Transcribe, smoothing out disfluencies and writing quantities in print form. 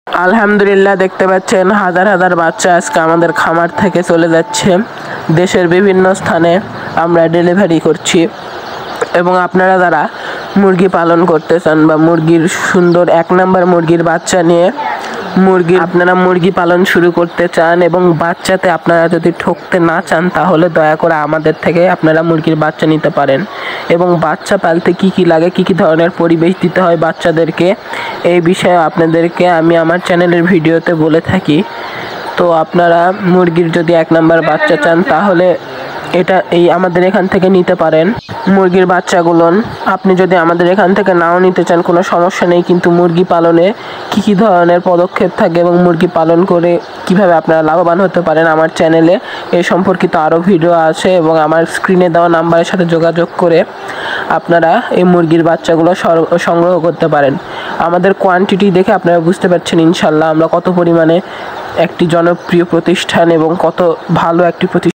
আলহামদুলিল্লাহ, দেখতে পাচ্ছেন হাজার হাজার বাচ্চা আজকে আমাদের খামার থেকে চলে যাচ্ছে। দেশের বিভিন্ন স্থানে আমরা ডেলিভারি করছি এবং আপনারা যারা মুরগি পালন করতে চান বা মুরগির সুন্দর 1 নম্বর মুরগির বাচ্চা নিয়ে আপনারা মুরগি পালন শুরু করতে চান এবং বাচ্চাতে আপনারা যদি ঠকতে না চান, তাহলে দয়া করে আমাদের থেকে আপনারা মুরগির বাচ্চা নিতে পারেন। এবং বাচ্চা পালতে কি কি লাগে, কি কি ধরনের পরিবেশ দিতে হয় বাচ্চাদেরকে, এই বিষয়ে আপনাদেরকে আমি আমার চ্যানেলের ভিডিওতে বলে থাকি। তো আপনারা মুরগির যদি 1 নম্বর বাচ্চা চান, তাহলে আমাদের এখান থেকে নিতে পারেন মুরগির বাচ্চাগুলো। আপনি যদি আমাদের এখান থেকে নাও নিতে চান, কোনো সমস্যা নেই, কিন্তু মুরগি পালনে কি কি ধরনের পদক্ষেপ থাকে এবং মুরগি পালন করে কিভাবে আপনারা লাভবান হতে পারেন, আমার চ্যানেলে এই সম্পর্কিত আরও ভিডিও আছে এবং আমার স্ক্রিনে দেওয়া নাম্বারের সাথে যোগাযোগ করে আপনারা এই মুরগির বাচ্চাগুলো সংগ্রহ করতে পারেন। আমাদের কোয়ান্টিটি দেখে আপনারা বুঝতে পারছেন ইনশাল্লাহ আমরা কত পরিমাণে একটি জনপ্রিয় প্রতিষ্ঠান এবং কত ভালো একটি প্রতিষ্ঠান।